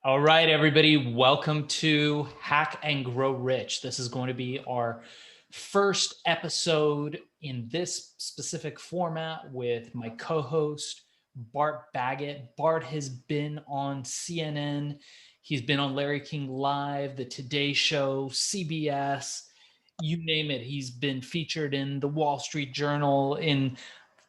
All right, everybody, welcome to Hack and Grow Rich. This is going to be our first episode in this specific format with my co-host, Bart Baggett. Bart has been on CNN. He's been on Larry King Live, The Today Show, CBS, you name it. He's been featured in the Wall Street Journal, in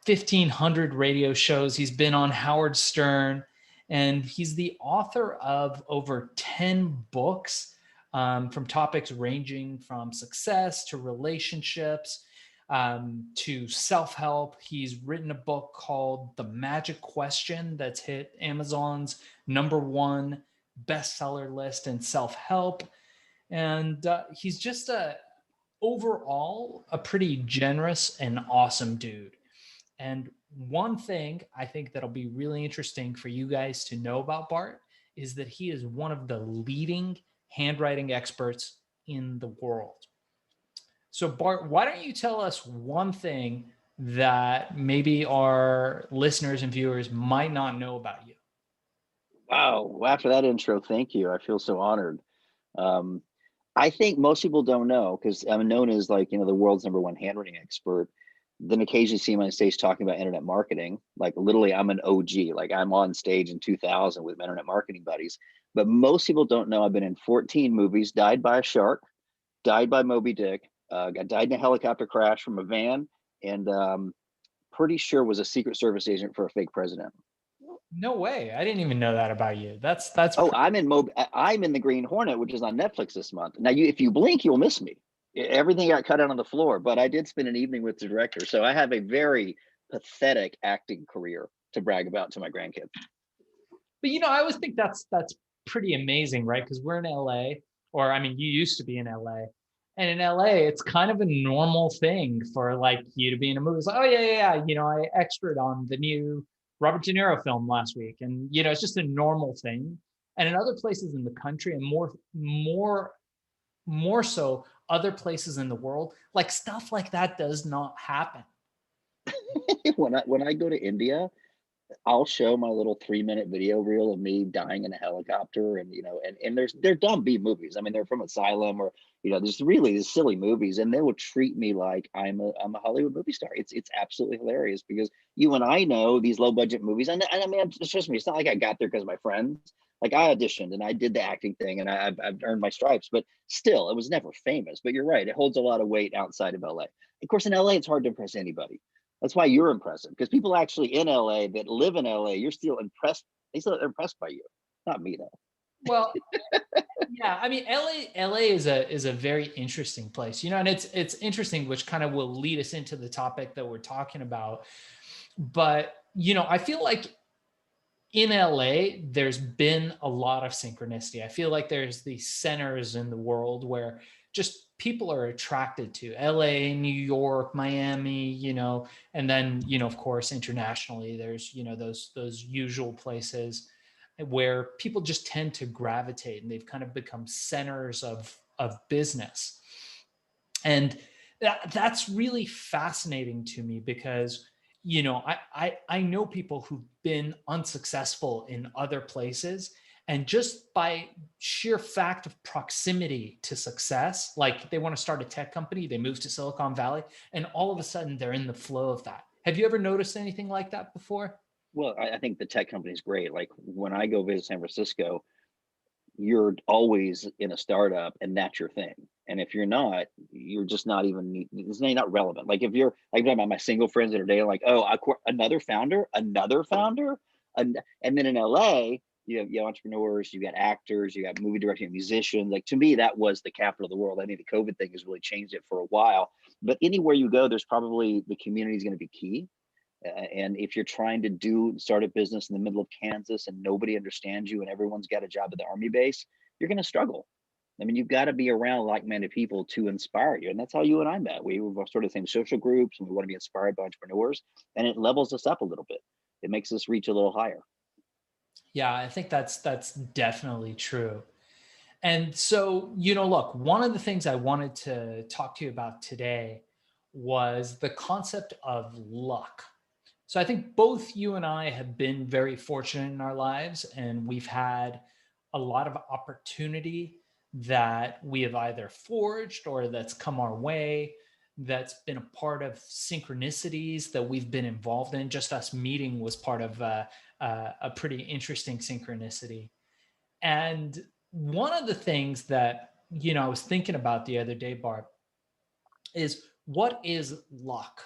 1,500 radio shows. He's been on Howard Stern, and he's the author of over 10 books, from topics ranging from success to relationships, to self-help. He's written a book called The Magic Question that's hit Amazon's #1 bestseller list in self-help. And he's just overall a pretty generous and awesome dude. And one thing I think that'll be really interesting for you guys to know about Bart is that he is one of the leading handwriting experts in the world. So, Bart, why don't you tell us one thing that maybe our listeners and viewers might not know about you? Wow. Well, after that intro, thank you. I feel so honored. Um, I think most people don't know because I'm known as the world's #1 handwriting expert. Then occasionally see me on stage talking about internet marketing. Like literally, I'm an OG. Like I'm on stage in 2000 with my internet marketing buddies. But most people don't know I've been in 14 movies, died by a shark, died by Moby Dick, got died in a helicopter crash from a van, and pretty sure was a Secret Service agent for a fake president. No way. I didn't even know that about you. That's Oh, pretty. I'm in the Green Hornet, which is on Netflix this month. Now, if you blink, you'll miss me. Everything got cut out on the floor, but I did spend an evening with the director, so I have a very pathetic acting career to brag about to my grandkids. But I always think that's pretty amazing, right? Because we're in LA, or I mean, you used to be in LA, and in LA, it's kind of a normal thing for like you to be in a movie. It's like, oh yeah. I extras on the new Robert De Niro film last week, and it's just a normal thing. And in other places in the country, and more so, other places in the world, like stuff like that does not happen. When I go to India, I'll show my little 3-minute video reel of me dying in a helicopter, and they're dumb B movies. I mean, they're from Asylum, or there's really these silly movies, and they will treat me like I'm a Hollywood movie star. It's absolutely hilarious because you and I know these low budget movies, and I mean, it's just me. It's not like I got there because of my friends. Like I auditioned and I did the acting thing, and I've earned my stripes, but still, it was never famous. But you're right; it holds a lot of weight outside of LA. Of course, in LA, it's hard to impress anybody. That's why you're impressive, because people actually in LA that live in LA, you're still impressed. They still are impressed by you, not me though. Well, yeah, I mean, LA is a very interesting place, and it's interesting, which kind of will lead us into the topic that we're talking about. But I feel like in LA, there's been a lot of synchronicity. I feel like there's these centers in the world where just people are attracted to LA, New York, Miami, and then, of course, internationally, there's, those usual places where people just tend to gravitate, and they've kind of become centers of business. And that's really fascinating to me because I know people who've been unsuccessful in other places, and just by sheer fact of proximity to success, like they want to start a tech company, they move to Silicon Valley, and all of a sudden they're in the flow of that. Have you ever noticed anything like that before? Well, I think the tech company is great. Like when I go visit San Francisco, you're always in a startup, and that's your thing. And if you're not, you're just not even. It's not relevant. Like if you're like talking about my single friends that are dating, like, oh, another founder, and then in LA. You have entrepreneurs, you got actors, you got movie directing, musicians. Like to me, that was the capital of the world. I think the COVID thing has really changed it for a while. But anywhere you go, there's probably the community is going to be key. And if you're trying to start a business in the middle of Kansas and nobody understands you and everyone's got a job at the army base, you're going to struggle. I mean, you've got to be around like-minded people to inspire you. And that's how you and I met. We were sort of the same social groups, and we want to be inspired by entrepreneurs, and it levels us up a little bit. It makes us reach a little higher. Yeah, I think that's definitely true. And so, look, one of the things I wanted to talk to you about today was the concept of luck. So I think both you and I have been very fortunate in our lives, and we've had a lot of opportunity that we have either forged or that's come our way, that's been a part of synchronicities that we've been involved in. Just us meeting was part of a pretty interesting synchronicity. And one of the things that, I was thinking about the other day, Bart, is what is luck?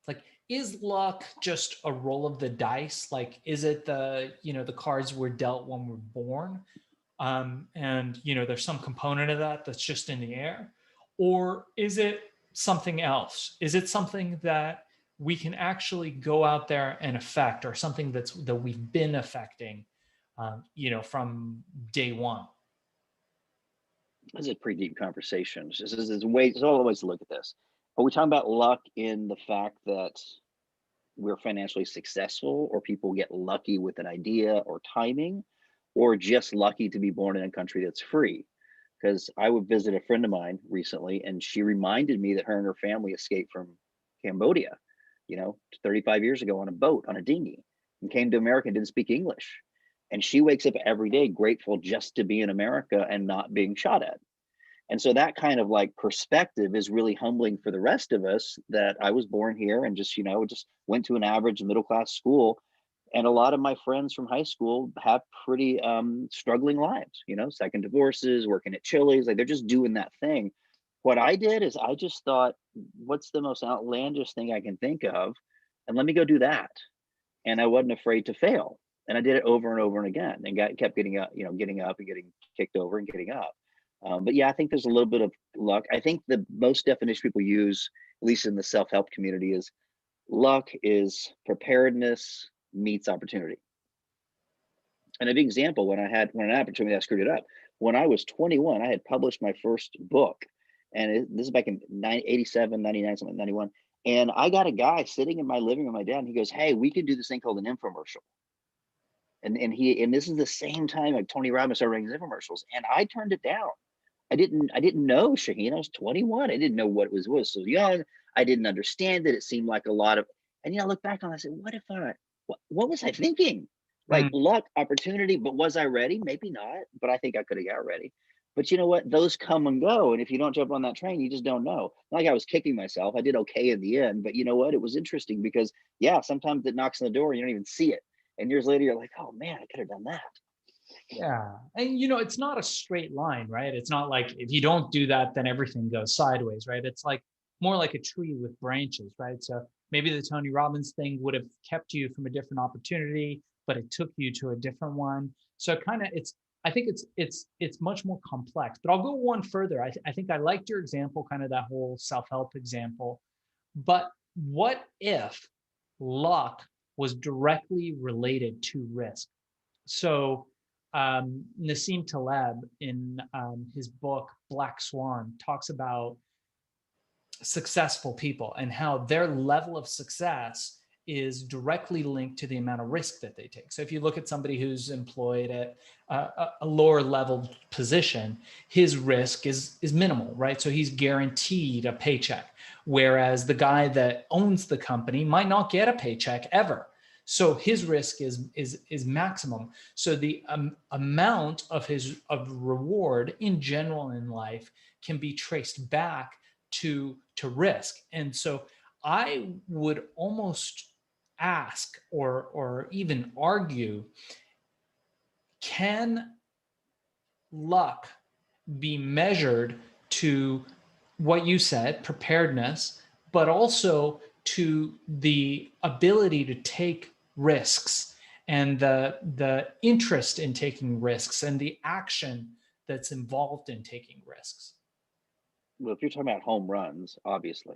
Like, is luck just a roll of the dice? Like, is it the cards we're dealt when we're born? And there's some component of that that's just in the air, or is it something else? Is it something that we can actually go out there and affect, or something that we've been affecting, from day one? This is a pretty deep conversation. There's all the ways to look at this. Are we talking about luck in the fact that we're financially successful, or people get lucky with an idea or timing, or just lucky to be born in a country that's free? Because I would visit a friend of mine recently, and she reminded me that her and her family escaped from Cambodia, 35 years ago on a boat, on a dinghy, and came to America and didn't speak English. And she wakes up every day grateful just to be in America and not being shot at. And so that kind of like perspective is really humbling for the rest of us, that I was born here and just went to an average middle class school. And a lot of my friends from high school have pretty struggling lives, second divorces, working at Chili's, like they're just doing that thing. What I did is I just thought, what's the most outlandish thing I can think of? And let me go do that. And I wasn't afraid to fail. And I did it over and over and again, and kept getting up, getting up and getting kicked over and getting up. But yeah, I think there's a little bit of luck. I think the most definition people use, at least in the self-help community, is luck is preparedness meets opportunity. And a big example, when an opportunity, I screwed it up. When I was 21, I had published my first book. And this is back in 87, 99, something, 91. And I got a guy sitting in my living room, my dad, and he goes, "Hey, we can do this thing called an infomercial." And this is the same time like Tony Robbins started writing his infomercials. And I turned it down. I didn't know, Shaahin. I was 21. I didn't know what it was so young. I didn't understand it. It seemed like a lot of, and I look back on it, I said, what was I thinking? Like Mm. luck, opportunity, but was I ready? Maybe not, but I think I could have got ready. But you know what? Those come and go. And if you don't jump on that train, you just don't know. Not like I was kicking myself. I did okay in the end, but you know what? It was interesting because yeah, sometimes it knocks on the door and you don't even see it. And years later, you're like, oh man, I could have done that. Yeah. And it's not a straight line, right? It's not like if you don't do that, then everything goes sideways, right? It's like more like a tree with branches, right? So maybe the Tony Robbins thing would have kept you from a different opportunity, but it took you to a different one. So kind of I think it's much more complex. But I'll go one further. I think I liked your example, kind of that whole self-help example. But what if luck was directly related to risk? So Nassim Taleb in his book Black Swan talks about successful people and how their level of success is directly linked to the amount of risk that they take. So if you look at somebody who's employed at a lower level position, his risk is minimal, right? So he's guaranteed a paycheck, whereas the guy that owns the company might not get a paycheck ever. So his risk is maximum. So the amount of reward in general in life can be traced back to risk. And so I would almost ask or even argue, can luck be measured to what you said, preparedness, but also to the ability to take risks and the interest in taking risks and the action that's involved in taking risks? Well, if you're talking about home runs, obviously,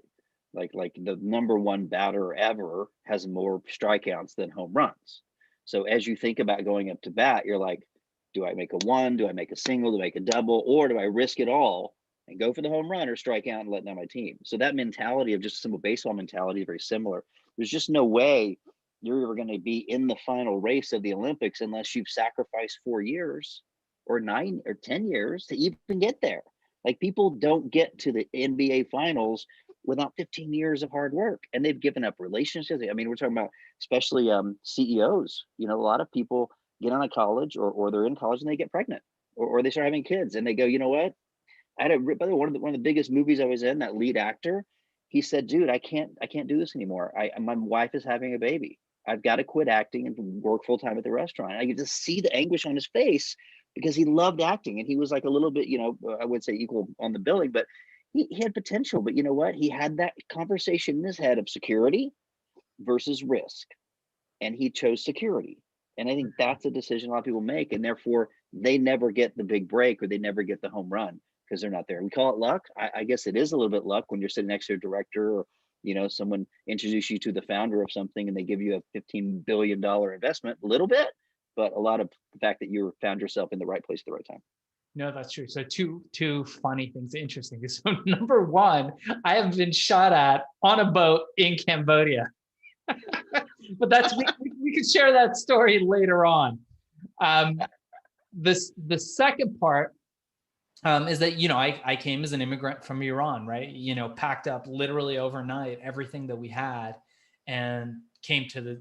like the number one batter ever has more strikeouts than home runs. So as you think about going up to bat, you're like, do I make a one? Do I make a single? Do I make a double? Or do I risk it all and go for the home run or strike out and let down my team? So that mentality of just simple baseball mentality is very similar. There's just no way you're ever going to be in the final race of the Olympics unless you've sacrificed 4 years or 9 or 10 years to even get there. Like people don't get to the NBA finals without 15 years of hard work, and they've given up relationships. I mean, we're talking about especially CEOs. A lot of people get out of college or they're in college and they get pregnant. or they start having kids and they go, you know what? I had by the way, one of the biggest movies I was in, that lead actor, he said, dude, I can't do this anymore. My wife is having a baby. I've got to quit acting and work full time at the restaurant. I could just see the anguish on his face because he loved acting and he was like a little bit, I would say equal on the billing, but he had potential. But you know what? He had that conversation in his head of security versus risk, and he chose security. And I think that's a decision a lot of people make, and therefore they never get the big break or they never get the home run because they're not there. We call it luck. I guess it is a little bit luck when you're sitting next to a director, or someone introduces you to the founder of something and they give you a $15 billion investment. A little bit, but a lot of the fact that you found yourself in the right place at the right time. No, that's true. So two funny things, interesting. So number one, I have been shot at on a boat in Cambodia. But we could share that story later on. The second part is that I came as an immigrant from Iran, right? Packed up literally overnight everything that we had, and came to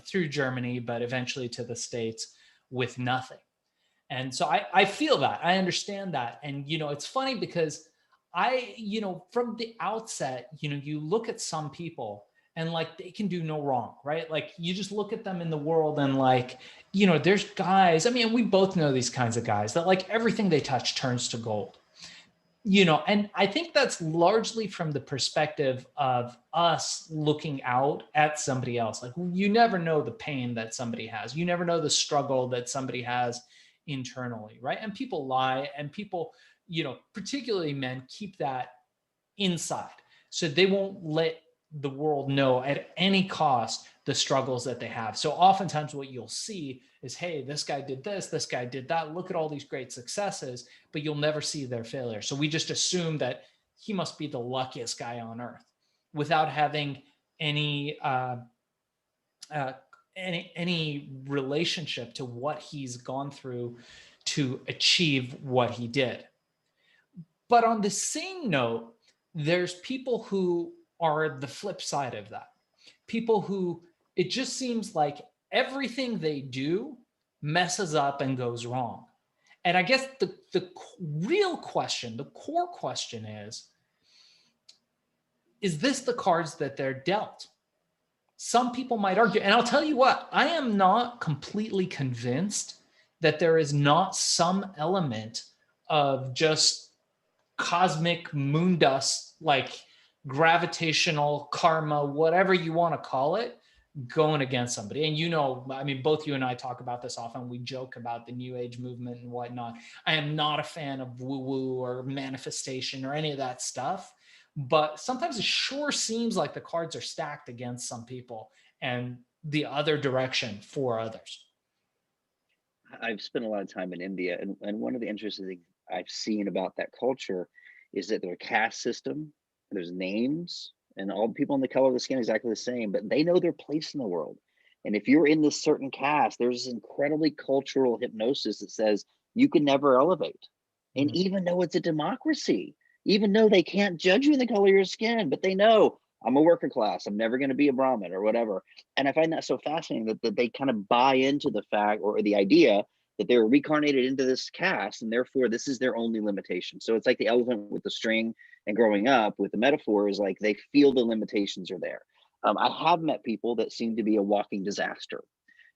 through Germany, but eventually to the States with nothing. And so I feel that, I understand that, and it's funny because from the outset, you look at some people and like they can do no wrong, right? Like you just look at them in the world and like, there's guys, I mean, we both know these kinds of guys that like everything they touch turns to gold, and I think that's largely from the perspective of us looking out at somebody else. Like you never know the pain that somebody has. You never know the struggle that somebody has internally, right? And people lie, and people, particularly men, keep that inside. So they won't let the world know at any cost the struggles that they have. So oftentimes what you'll see is, hey, this guy did this guy did that. Look at all these great successes, but you'll never see their failure. So we just assume that he must be the luckiest guy on earth without having any any relationship to what he's gone through to achieve what he did. But on the same note, there's people who are the flip side of that. People who it just seems like everything they do messes up and goes wrong. And I guess the real question, the core question is this the cards that they're dealt? Some people might argue, and I'll tell you what, I am not completely convinced that there is not some element of just cosmic moon dust, like gravitational karma, whatever you want to call it, going against somebody. And I mean, both you and I talk about this often. We joke about the New Age movement and whatnot. I am not a fan of woo-woo or manifestation or any of that stuff. But sometimes it sure seems like the cards are stacked against some people and the other direction for others. I've spent a lot of time in India, and one of the interesting things I've seen about that culture is that there's a caste system, there's names, and all the people in the color of the skin are exactly the same, but they know their place in the world. And if you're in this certain caste, there's this incredibly cultural hypnosis that says you can never elevate. And even though it's a democracy, even though they can't judge you in the color of your skin, but they know I'm a worker class, I'm never going to be a Brahmin or whatever. And I find that so fascinating that they kind of buy into the fact or the idea that they were reincarnated into this caste and therefore this is their only limitation. So it's like the elephant with the string, and growing up with the metaphor is like they feel the limitations are there. I have met people that seem to be a walking disaster.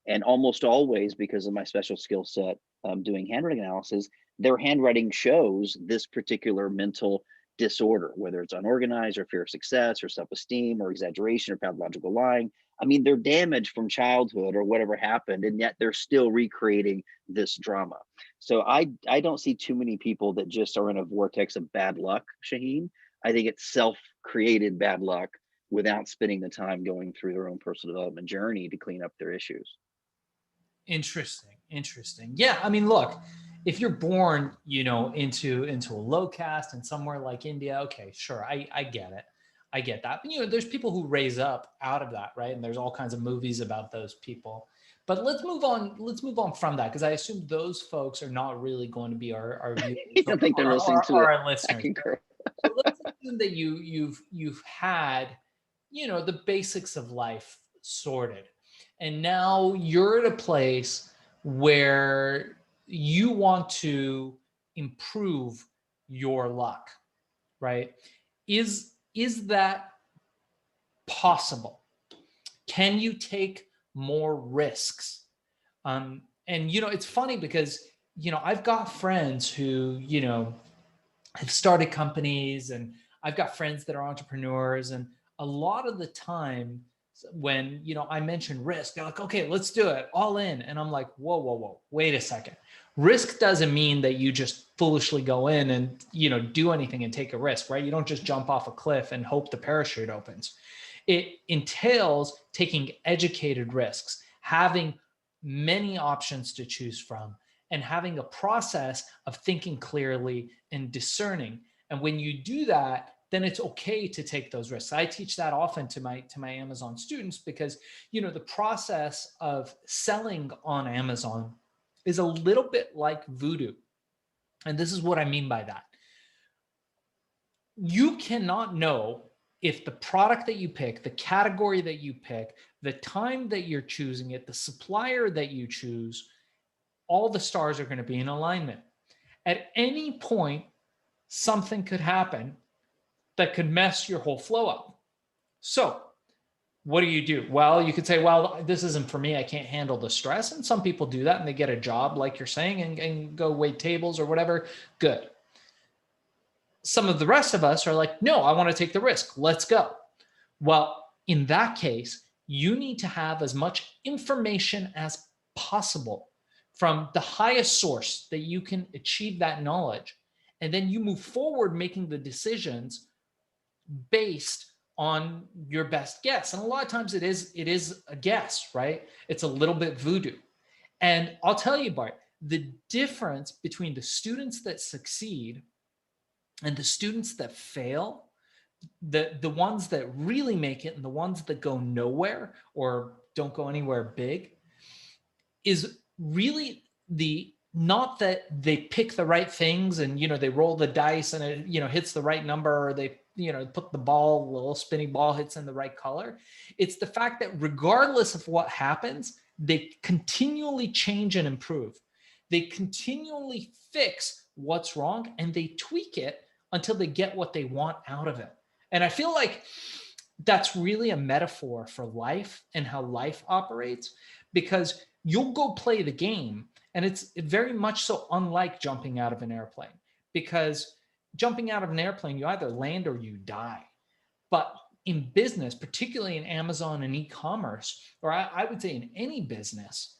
And almost always, because of my special skill set doing handwriting analysis, their handwriting shows this particular mental disorder, whether it's unorganized or fear of success or self-esteem or exaggeration or pathological lying. I mean, they're damaged from childhood or whatever happened, and yet they're still recreating this drama. So I don't see too many people that just are in a vortex of bad luck, Shaahin. I think it's self-created bad luck without spending the time going through their own personal development journey to clean up their issues. Interesting. Yeah, I mean, look, if you're born, into a low caste and somewhere like India, okay, sure, I get it. I get that. But, there's people who raise up out of that, right? And there's all kinds of movies about those people. But let's move on. Let's move on from that, because I assume those folks are not really going to be our viewers. I don't think they're listening to our listeners. So let's assume that you've had, the basics of life sorted, and now you're at a place where you want to improve your luck, right? Is that possible? Can you take more risks? And it's funny because I've got friends who have started companies, and I've got friends that are entrepreneurs, and a lot of the time when I mention risk, they're like, okay, let's do it all in. And I'm like, whoa, whoa, whoa, wait a second. Risk doesn't mean that you just foolishly go in and do anything and take a risk, right? You don't just jump off a cliff and hope the parachute opens. It entails taking educated risks, having many options to choose from, and having a process of thinking clearly and discerning. And when you do that, then it's okay to take those risks. I teach that often to my Amazon students, because the process of selling on Amazon is a little bit like voodoo. And this is what I mean by that. You cannot know if the product that you pick, the category that you pick, the time that you're choosing it, the supplier that you choose, all the stars are going to be in alignment. At any point, something could happen that could mess your whole flow up. So what do? Well, you could say, well, this isn't for me. I can't handle the stress. And some people do that and they get a job, like you're saying, and go wait tables or whatever. Good. Some of the rest of us are like, no, I want to take the risk. Let's go. Well, in that case, you need to have as much information as possible from the highest source that you can achieve that knowledge. And then you move forward making the decisions based on your best guess. And a lot of times it is a guess, right? It's a little bit voodoo. And I'll tell you, Bart, the difference between the students that succeed and the students that fail, the ones that really make it and the ones that go nowhere or don't go anywhere big, is really the not that they pick the right things and they roll the dice and it hits the right number, or they put the ball, the little spinny ball hits in the right color. It's the fact that regardless of what happens, they continually change and improve. They continually fix what's wrong and they tweak it until they get what they want out of it. And I feel like that's really a metaphor for life and how life operates, because you'll go play the game and it's very much so unlike jumping out of an airplane, because jumping out of an airplane, you either land or you die. But in business, particularly in Amazon and e-commerce, or I would say in any business,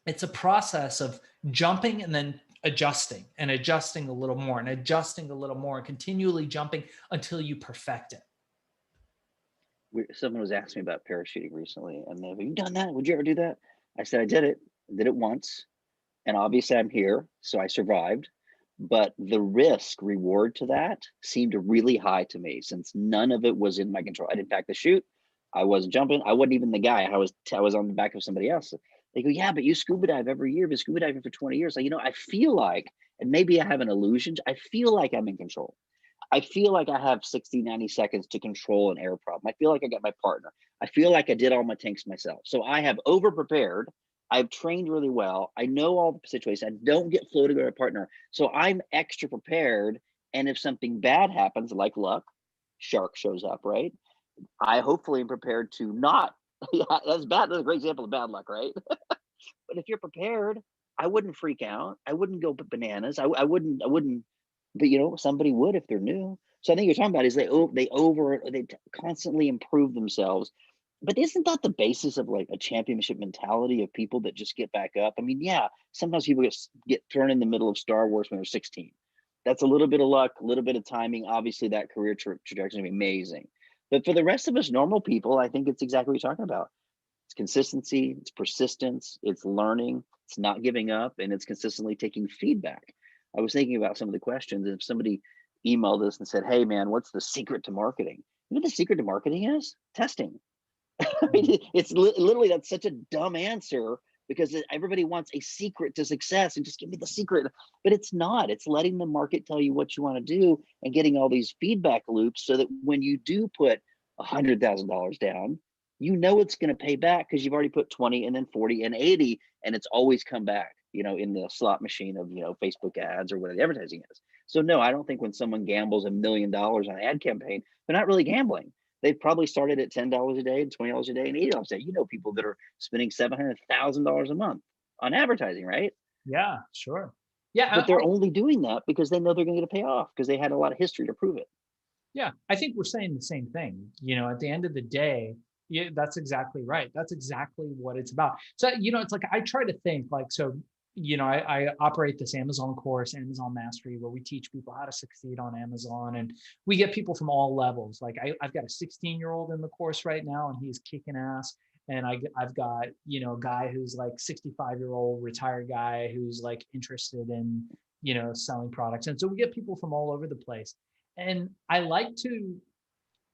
it's a process of jumping and then adjusting and adjusting a little more and adjusting a little more and continually jumping until you perfect it. Someone was asking me about parachuting recently, and they're like, "You done that? Would you ever do that?" I said, "I did it. I did it once, and obviously I'm here, so I survived. But the risk reward to that seemed really high to me, since none of it was in my control. I didn't pack the chute. I wasn't jumping. I wasn't even the guy. I was on the back of somebody else." They go, "Yeah, but you scuba dive every year. You've been scuba diving for 20 years." Like, I feel like, and maybe I have an illusion, I feel like I'm in control. I feel like I have 60, 90 seconds to control an air problem. I feel like I got my partner. I feel like I did all my tanks myself. So I have over prepared. I've trained really well. I know all the situations. I don't get floated with a partner. So I'm extra prepared. And if something bad happens, like luck, shark shows up, right? I hopefully am prepared to not. Yeah, that's bad. That's a great example of bad luck, right? But if you're prepared, I wouldn't freak out. I wouldn't go bananas. I wouldn't. But somebody would if they're new. So I think you're talking about is they constantly improve themselves. But isn't that the basis of like a championship mentality of people that just get back up? I mean, yeah, sometimes people get thrown in the middle of Star Wars when they're 16. That's a little bit of luck, a little bit of timing. Obviously, that career trajectory is gonna be amazing. But for the rest of us normal people, I think it's exactly what you're talking about. It's consistency, it's persistence, it's learning, it's not giving up, and it's consistently taking feedback. I was thinking about some of the questions, and if somebody emailed us and said, "Hey man, what's the secret to marketing?" You know what the secret to marketing is? Testing. I mean, it's literally, that's such a dumb answer, because everybody wants a secret to success and just give me the secret. But it's not. It's letting the market tell you what you want to do and getting all these feedback loops so that when you do put $100,000 down, you know it's going to pay back because you've already put 20 and then 40 and 80, and it's always come back. in the slot machine of, Facebook ads or whatever the advertising is. So no, I don't think when someone gambles $1 million on an ad campaign, they're not really gambling. They've probably started at $10 a day, $20 a day, and $80 a day. People that are spending $700,000 a month on advertising, right? Yeah, sure. Yeah, But they're only doing that because they know they're going to get a payoff because they had a lot of history to prove it. yeah, I think we're saying the same thing. At the end of the day, yeah, that's exactly right. That's exactly what it's about. So, it's like I try to think like, so, I operate this Amazon course, Amazon Mastery, where we teach people how to succeed on Amazon. And we get people from all levels. Like I've got a 16-year-old in the course right now, and he's kicking ass. And I've got, a guy who's like 65-year-old retired guy who's like interested in, selling products. And so we get people from all over the place. And I like to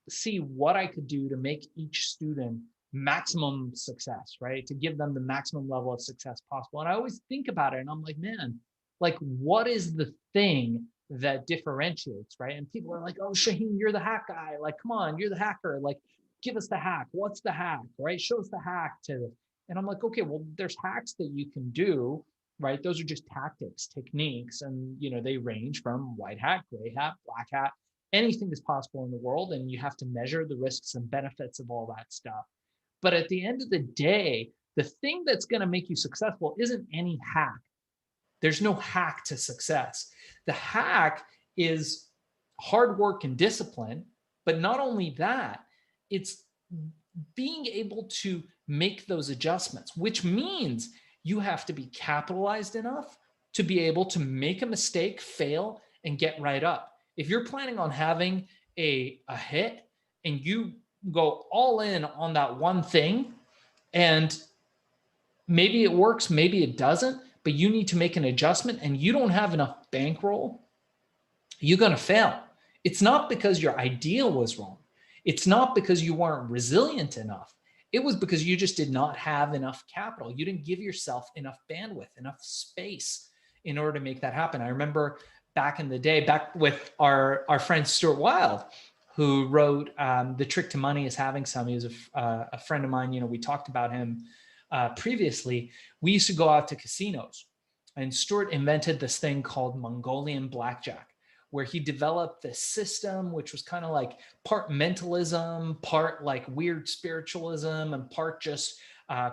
see what I could do to make each student maximum success, right? To give them the maximum level of success possible. And I always think about it and I'm like, man, like, what is the thing that differentiates, right? And people are like, oh, Shaahin, you're the hack guy. Like, come on, you're the hacker. Like, give us the hack. What's the hack, right? Show us the hack to. And I'm like, okay, well, there's hacks that you can do, right? Those are just tactics, techniques, and they range from white hat, gray hat, black hat. Anything is possible in the world, and you have to measure the risks and benefits of all that stuff. But at the end of the day, the thing that's going to make you successful isn't any hack. There's no hack to success. The hack is hard work and discipline. But not only that, it's being able to make those adjustments, which means you have to be capitalized enough to be able to make a mistake, fail, and get right up. If you're planning on having a hit and you go all in on that one thing, and maybe it works, maybe it doesn't, but you need to make an adjustment and you don't have enough bankroll, you're going to fail. It's not because your idea was wrong. It's not because you weren't resilient enough. It was because you just did not have enough capital. You didn't give yourself enough bandwidth, enough space in order to make that happen. I remember back in the day, back with our friend Stuart Wilde, who wrote The Trick to Money is Having Some. He was a friend of mine. We talked about him previously. We used to go out to casinos, and Stuart invented this thing called Mongolian blackjack, where he developed this system, which was kind of like part mentalism, part like weird spiritualism, and part just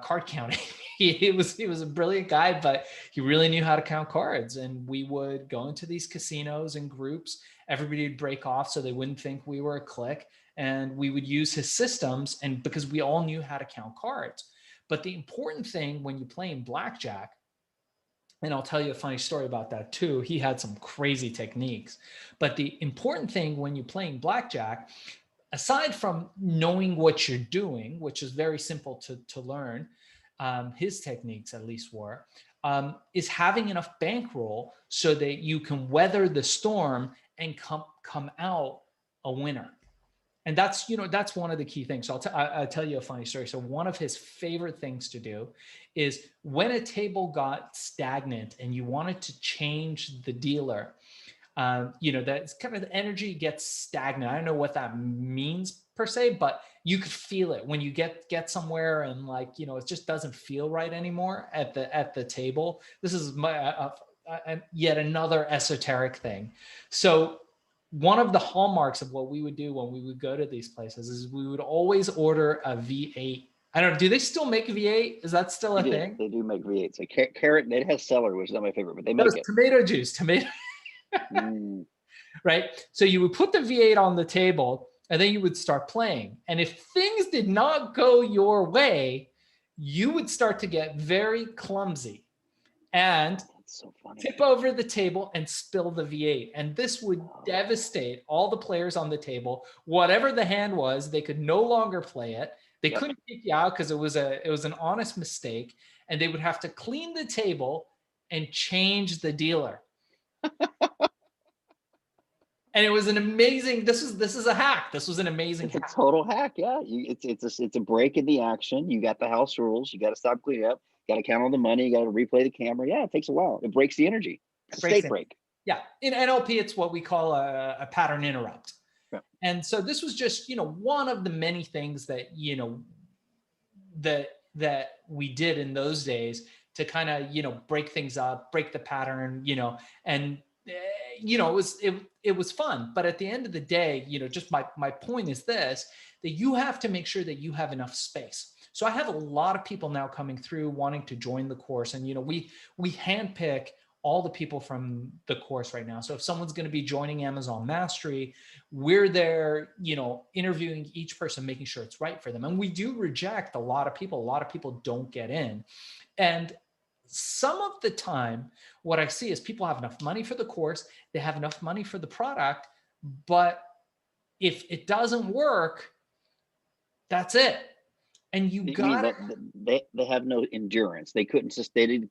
card counting. he was a brilliant guy, but he really knew how to count cards. And we would go into these casinos in groups. Everybody would break off so they wouldn't think we were a clique. And we would use his systems, and because we all knew how to count cards. But the important thing when you play in blackjack, and I'll tell you a funny story about that too. He had some crazy techniques. But the important thing when you're playing blackjack, aside from knowing what you're doing, which is very simple to learn, his techniques at least were, is having enough bankroll so that you can weather the storm and come out a winner. And that's one of the key things. So I'll tell you a funny story. So one of his favorite things to do is when a table got stagnant and you wanted to change the dealer, that's kind of the energy gets stagnant. I don't know what that means per se, but you could feel it when you get somewhere and it just doesn't feel right anymore at the table. This is yet another esoteric thing. So one of the hallmarks of what we would do when we would go to these places is we would always order a V8. I don't know. Do they still make V8? Is that still a thing? They do make V8. So carrot, it has celery, which is not my favorite, but they make it. Tomato juice, right? So you would put the V8 on the table and then you would start playing. And if things did not go your way, you would start to get very clumsy and so funny. Tip over the table and spill the V8. And this would devastate all the players on the table. Whatever the hand was, they could no longer play it. They couldn't kick you out because it was an honest mistake. And they would have to clean the table and change the dealer. And it was an amazing, this is a hack. This was an amazing hack. A total hack. Yeah. It's a break in the action. You got the house rules. You got to stop cleaning up. Got to count all the money. You got to replay the camera. Yeah, it takes a while. It breaks the energy. It's a state break. Yeah. In NLP, it's what we call a pattern interrupt. Yeah. And so this was just, one of the many things that, that we did in those days to kind of, break things up, break the pattern, and it was fun. But at the end of the day, just my point is this, that you have to make sure that you have enough space. So I have a lot of people now coming through wanting to join the course, and we handpick all the people from the course right now. So if someone's going to be joining Amazon Mastery, we're there, interviewing each person, making sure it's right for them. And we do reject a lot of people. A lot of people don't get in. And some of the time, what I see is people have enough money for the course, they have enough money for the product, but if it doesn't work, that's it. And you You mean got that they have no endurance? They couldn't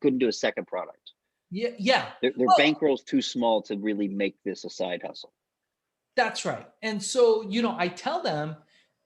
couldn't do a second product. yeah. Their Well, bankroll's too small to really make this a side hustle. that's right. And so, I tell them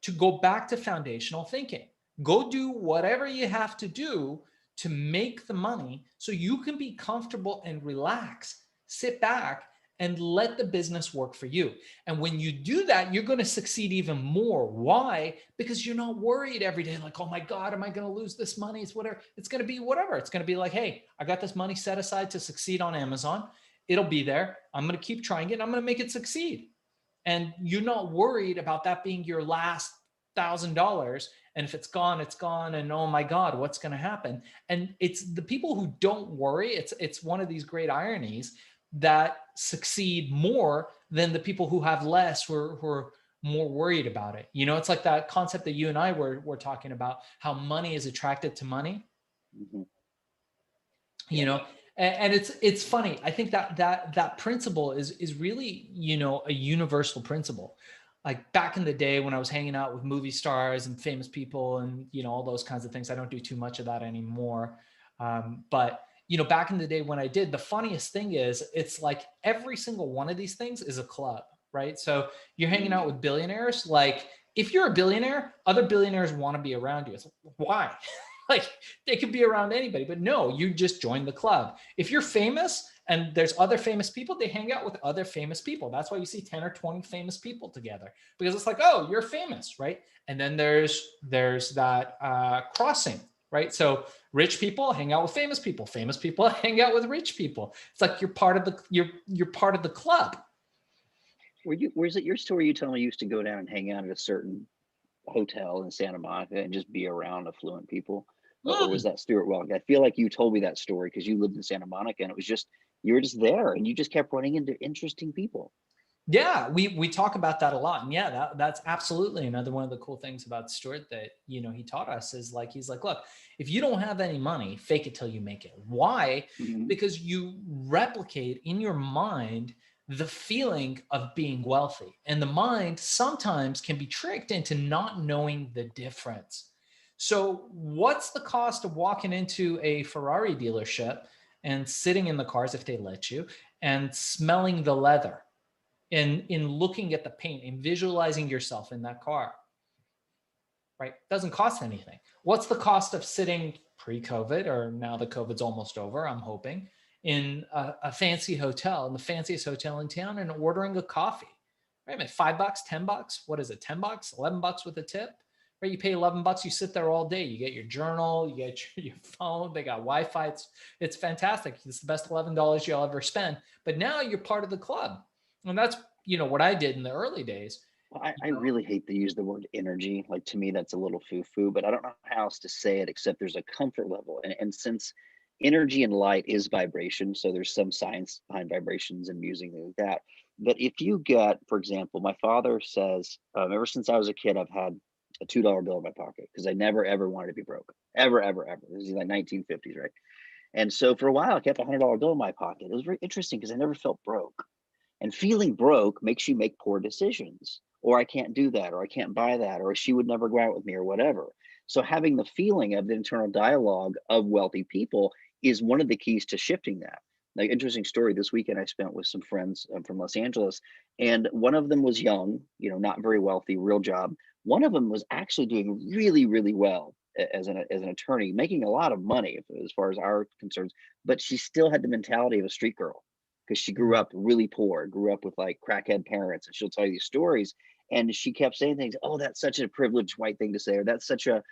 to go back to foundational thinking. Go do whatever you have to do to make the money so you can be comfortable and relax, sit back and let the business work for you. And when you do that, you're going to succeed even more. Why? Because you're not worried every day, like, oh my God, am I going to lose this money? It's whatever. It's going to be whatever. It's going to be like, hey, I got this money set aside to succeed on Amazon. It'll be there. I'm going to keep trying it. I'm going to make it succeed. And you're not worried about that being your last $1,000. And if it's gone, it's gone. And oh my God, what's going to happen? And it's the people who don't worry. It's one of these great ironies that succeed more than the people who have less, who are more worried about it. It's like that concept that you and I were talking about, how money is attracted to money. Mm-hmm. And it's funny. I think that principle is really, a universal principle. Like back in the day when I was hanging out with movie stars and famous people and, all those kinds of things, I don't do too much of that anymore. But, back in the day when I did, the funniest thing is it's like every single one of these things is a club, right? So you're hanging out with billionaires. Like if you're a billionaire, other billionaires want to be around you. It's like, why? Like they could be around anybody, but no, you just join the club. If you're famous and there's other famous people, they hang out with other famous people. That's why you see 10 or 20 famous people together, because it's like, oh, you're famous, right? And then there's that crossing, right? So rich people hang out with famous people hang out with rich people. It's like you're part of the club. Was it your story you told me you used to go down and hang out at a certain hotel in Santa Monica and just be around affluent people? Or was that Stuart Welk? I feel like you told me that story because you lived in Santa Monica and it was just, you were just there and you just kept running into interesting people. Yeah, we talk about that a lot. And yeah, that's absolutely another one of the cool things about Stuart that, he taught us is like, he's like, look, if you don't have any money, fake it till you make it. Why? Mm-hmm. Because you replicate in your mind the feeling of being wealthy. And the mind sometimes can be tricked into not knowing the difference. So what's the cost of walking into a Ferrari dealership and sitting in the cars, if they let you, and smelling the leather? In looking at the paint and visualizing yourself in that car, right? Doesn't cost anything. What's the cost of sitting pre-COVID, or now that COVID's almost over, I'm hoping, in a fancy hotel, in the fanciest hotel in town, and ordering a coffee, right? I mean, $5, $10, what is it? $10, $11 with a tip, right? You pay $11, you sit there all day. You get your journal, you get your phone, they got Wi-Fi. It's fantastic. It's the best $11 you'll ever spend. But now you're part of the club. And that's, what I did in the early days. I really hate to use the word energy. Like to me, that's a little foo-foo, but I don't know how else to say it except there's a comfort level. And since energy and light is vibration, so there's some science behind vibrations and music like that. But if you get, for example, my father says, ever since I was a kid, I've had a $2 bill in my pocket because I never ever wanted to be broke. Ever, ever, ever. This is like 1950s, right? And so for a while, I kept a $100 bill in my pocket. It was very interesting because I never felt broke. And feeling broke makes you make poor decisions, or I can't do that, or I can't buy that, or she would never go out with me, or whatever. So having the feeling of the internal dialogue of wealthy people is one of the keys to shifting that. Like, interesting story, this weekend I spent with some friends from Los Angeles, and one of them was young, not very wealthy, real job. One of them was actually doing really, really well as an attorney, making a lot of money as far as our concerns, but she still had the mentality of a street girl because she grew up really poor, grew up with like crackhead parents, and she'll tell you these stories. And she kept saying things, oh, that's such a privileged white thing to say, or that's such a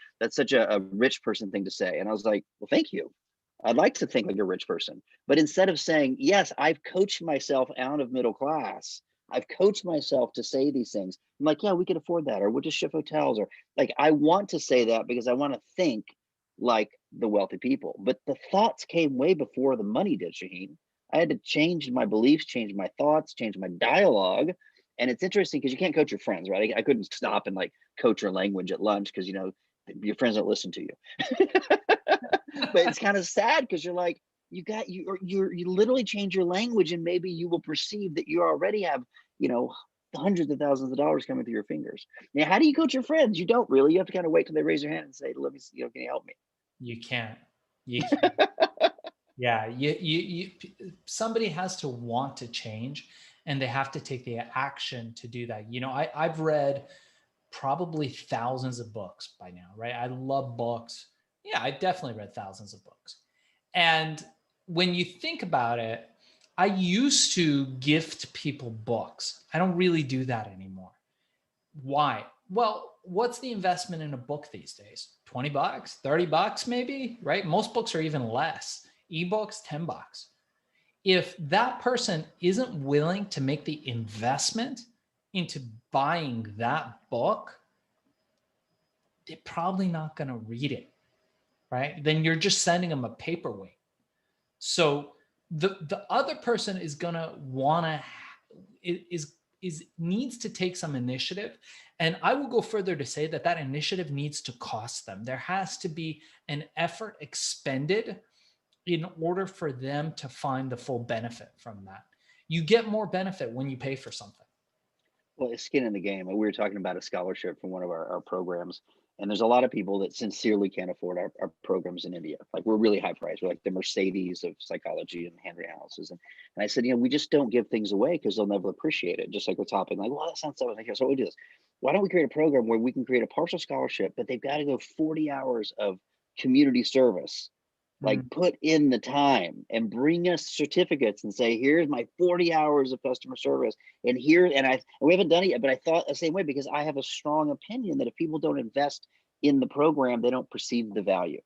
rich person thing to say. And I was like, well, thank you. I'd like to think like a rich person, but instead of saying, yes, I've coached myself out of middle class, I've coached myself to say these things. I'm like, yeah, we could afford that, or we'll just shift hotels, or like, I want to say that because I want to think like the wealthy people. But the thoughts came way before the money did, Shaheen. I had to change my beliefs, change my thoughts, change my dialogue. And it's interesting because you can't coach your friends, right? I couldn't stop and like coach your language at lunch because, your friends don't listen to you. But it's kind of sad because you're like, you literally change your language, and maybe you will perceive that you already have, you know hundreds of thousands of dollars coming through your fingers. Now, how do you coach your friends? You don't really. You have to kind of wait till they raise their hand and say, let me see, can you help me? You can't. You Yeah, somebody has to want to change, and they have to take the action to do that. I've read probably thousands of books by now, right? I love books. Yeah, I definitely read thousands of books. And when you think about it, I used to gift people books. I don't really do that anymore. Why? Well, what's the investment in a book these days? 20 bucks, 30 bucks maybe, right? Most books are even less. Ebooks, 10 bucks. If that person isn't willing to make the investment into buying that book, they're probably not going to read it, right? Then you're just sending them a paperweight. So the other person is going to want to is needs to take some initiative. And I will go further to say that initiative needs to cost them. There has to be an effort expended in order for them to find the full benefit from that. You get more benefit when you pay for something. Well, it's skin in the game. We were talking about a scholarship from one of our programs, and there's a lot of people that sincerely can't afford our programs in India. Like, we're really high priced. We're like the Mercedes of psychology and handwriting analysis. And I said, we just don't give things away because they'll never appreciate it. Just like we're talking, like, well, that sounds so. Like, so what we do is, why don't we create a program where we can create a partial scholarship, but they've got to go 40 hours of community service, like put in the time and bring us certificates and say, here's my 40 hours of customer service. And we haven't done it yet, but I thought the same way, because I have a strong opinion that if people don't invest in the program, they don't perceive the value.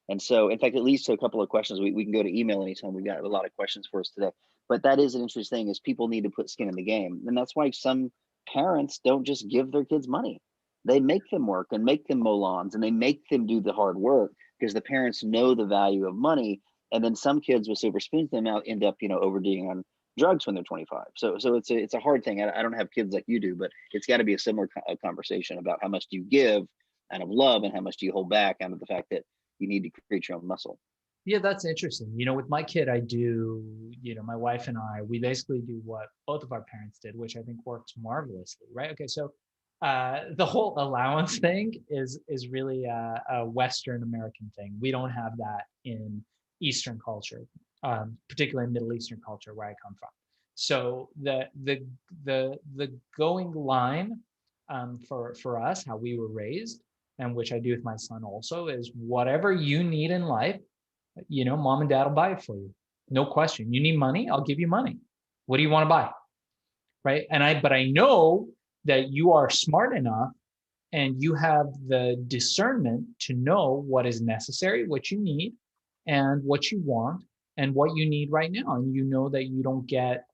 And so, in fact, it leads to a couple of questions. We can go to email anytime. We've got a lot of questions for us today. But that is an interesting thing, is people need to put skin in the game. And that's why some parents don't just give their kids money. They make them work and make them mow lawns, and they make them do the hard work because the parents know the value of money. And then some kids with silver spoons them out end up, overdoing on drugs when they're 25. So it's a hard thing. I don't have kids like you do, but it's got to be a similar conversation about how much do you give out of love and how much do you hold back out of the fact that you need to create your own muscle. Yeah, that's interesting. With my kid, I do, my wife and I, we basically do what both of our parents did, which I think works marvelously, right? Okay, so the whole allowance thing is really a Western American thing. We don't have that in Eastern culture, particularly Middle Eastern culture where I come from. So the going line for us, how we were raised, and which I do with my son also, is whatever you need in life, mom and dad will buy it for you. No question. You need money? I'll give you money. What do you want to buy? Right. But I know that you are smart enough and you have the discernment to know what is necessary, what you need, and what you want, and what you need right now. And you know that you don't get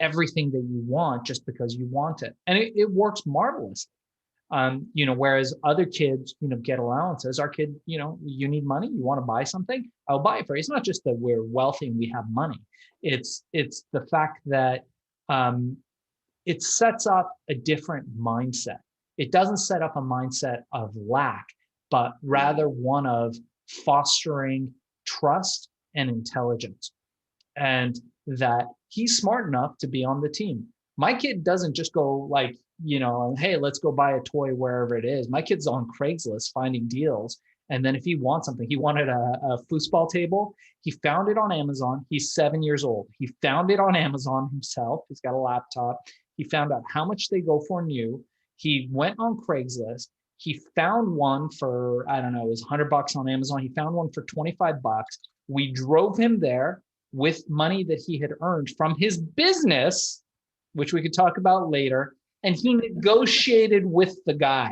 everything that you want just because you want it. And it works marvelously. Whereas other kids, get allowances. Our kid, you need money, you want to buy something, I'll buy it for you. It's not just that we're wealthy and we have money. It's the fact that it sets up a different mindset. It doesn't set up a mindset of lack, but rather one of fostering trust and intelligence. And that he's smart enough to be on the team. My kid doesn't just go like, hey, let's go buy a toy wherever it is. My kid's on Craigslist finding deals. And then if he wants something, he wanted a foosball table. He found it on Amazon. He's 7 years old. He found it on Amazon himself. He's got a laptop. He found out how much they go for new. He went on Craigslist. He found one for, I don't know, it was $100 on Amazon. He found one for $25. We drove him there with money that he had earned from his business, which we could talk about later. And he negotiated with the guy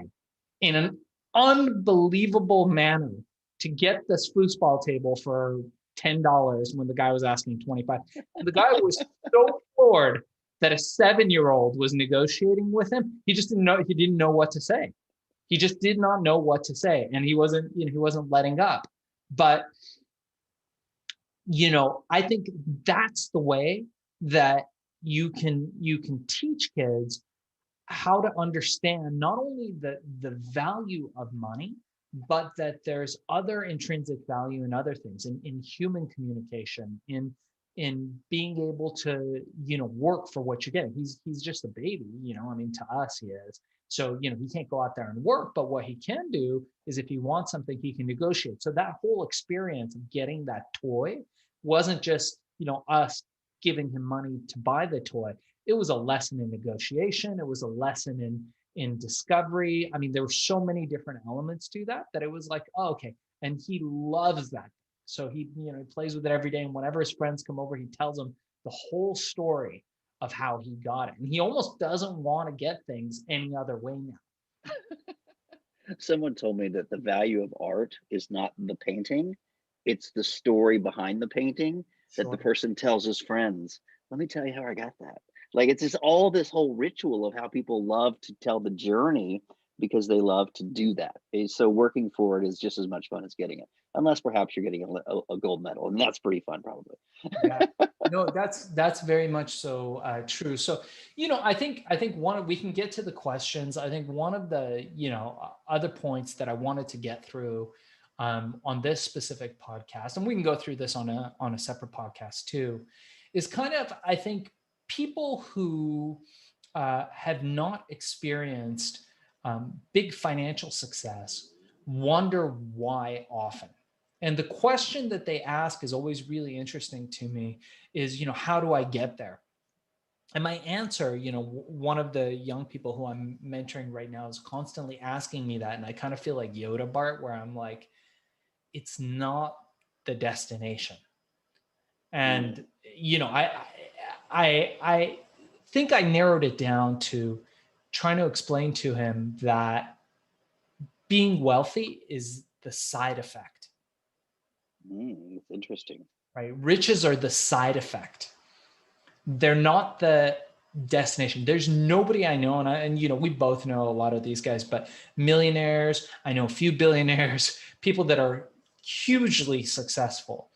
in an unbelievable manner to get this foosball table for $10 when the guy was asking 25. And the guy was so floored that a 7-year-old was negotiating with him. He just didn't know what to say. He just did not know what to say. And he wasn't letting up. But, I think that's the way that you can teach kids how to understand not only the value of money, but that there's other intrinsic value in other things, in human communication, in being able to, work for what you're getting. He's just a baby, I mean, to us he is. So, he can't go out there and work, but what he can do is if he wants something, he can negotiate. So that whole experience of getting that toy wasn't just, us giving him money to buy the toy. It was a lesson in negotiation. It was a lesson in discovery. I mean, there were so many different elements to that it was like, oh, okay. And he loves that. So he plays with it every day. And whenever his friends come over, he tells them the whole story of how he got it. And he almost doesn't want to get things any other way now. Someone told me that the value of art is not the painting, it's the story behind the painting that the person tells his friends. Let me tell you how I got that. Like, it's just all this whole ritual of how people love to tell the journey because they love to do that. So working for it is just as much fun as getting it, unless perhaps you're getting a gold medal, and that's pretty fun, probably. Yeah, no, that's very much so true. So, I think we can get to the questions. I think one of the other points that I wanted to get through on this specific podcast, and we can go through this on a separate podcast too, is kind of, I think, people who have not experienced big financial success wonder why often. And the question that they ask is always really interesting to me is, how do I get there? And my answer, one of the young people who I'm mentoring right now is constantly asking me that. And I kind of feel like Yoda, Bart, where I'm like, it's not the destination. And, I think I narrowed it down to trying to explain to him that being wealthy is the side effect. It's interesting. Right? Riches are the side effect. They're not the destination. There's nobody I know, and we both know a lot of these guys, but millionaires, I know a few billionaires, people that are hugely successful.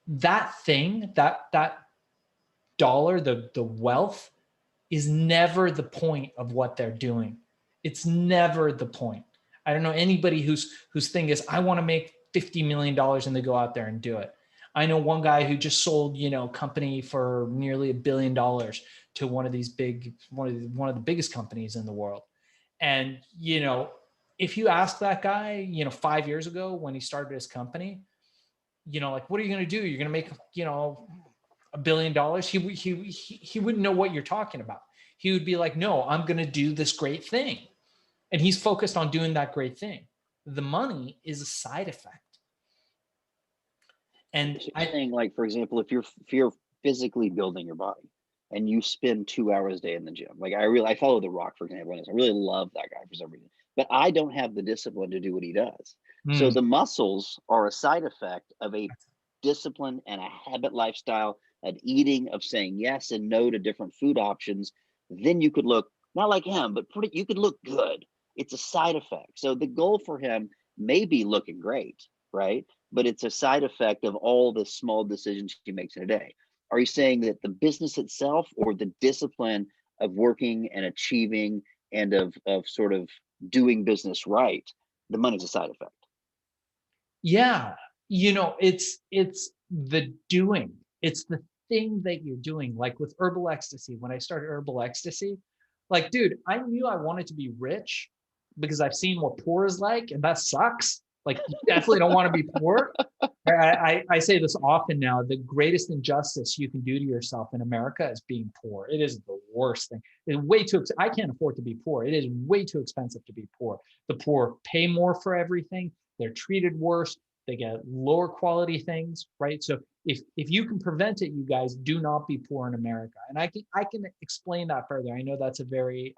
That thing, that dollar, the wealth is never the point of what they're doing. It's never the point. I don't know anybody whose thing is, I want to make $50 million, and they go out there and do it. I know one guy who just sold, company for nearly $1 billion to one of the biggest companies in the world. And, if you ask that guy, 5 years ago when he started his company, like, what are you going to do? You're going to make, $1 billion. He wouldn't know what you're talking about. He would be like, no, I'm going to do this great thing. And he's focused on doing that great thing. The money is a side effect. And I think, like, for example, if you're physically building your body and you spend 2 hours a day in the gym, like I follow The Rock, for example, and I really love that guy for some reason, but I don't have the discipline to do what he does. So the muscles are a side effect of a discipline and a habit lifestyle, an eating, of saying yes and no to different food options. Then you could look not like him, but you could look good. It's a side effect. So the goal for him may be looking great, right? But it's a side effect of all the small decisions he makes in a day. Are you saying that the business itself, or the discipline of working and achieving and of sort of doing business right, the money's a side effect? Yeah, it's the doing. It's the thing that you're doing. Like with herbal ecstasy, when I started herbal ecstasy, like, dude, I knew I wanted to be rich because I've seen what poor is like, and that sucks. Like, you definitely don't want to be poor. I say this often now: the greatest injustice you can do to yourself in America is being poor. It is the worst thing. It's way too. I can't afford to be poor. It is way too expensive to be poor. The poor pay more for everything. They're treated worse. They get lower quality things, right? So if you can prevent it, you guys do not be poor in America. And I can explain that further. I know that's a very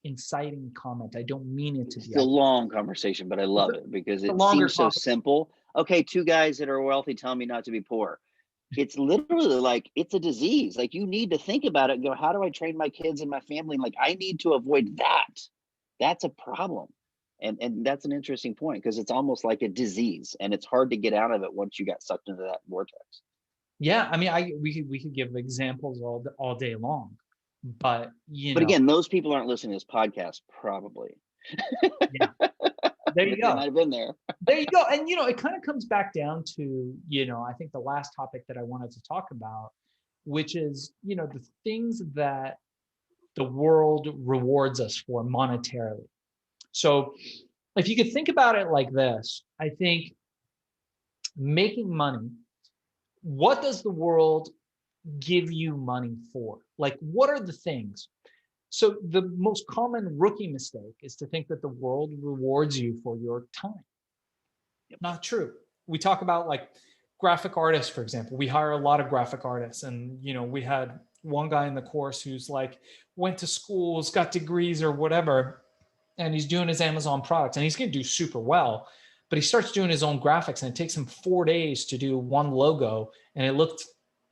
inciting comment. I don't mean it to It's be. a long conversation, but I It's love it because a it longer seems so topic. simple. Okay, two guys that are wealthy tell me not to be poor. It's literally like it's a disease. Like you need to think about it and go, how do I train my kids and my family? And like I need to avoid that. That's a problem. And that's an interesting point because it's almost like a disease and it's hard to get out of it once you got sucked into that vortex. Yeah, I mean, we could give examples all day long, but But again, those people aren't listening to this podcast, probably. yeah, there you But they go. might have been there. There you go. And it kind of comes back down to, I think the last topic that I wanted to talk about, which is, the things that the world rewards us for monetarily. So if you could think about it like this, I think making money, what does the world give you money for? Like, what are the things? So the most common rookie mistake is to think that the world rewards you for your time. Yep. Not true. We talk about like graphic artists, for example. We hire a lot of graphic artists, and we had one guy in the course who's like went to schools, got degrees or whatever, and he's doing his Amazon products, and he's going to do super well. But he starts doing his own graphics, and it takes him 4 days to do one logo, and it looked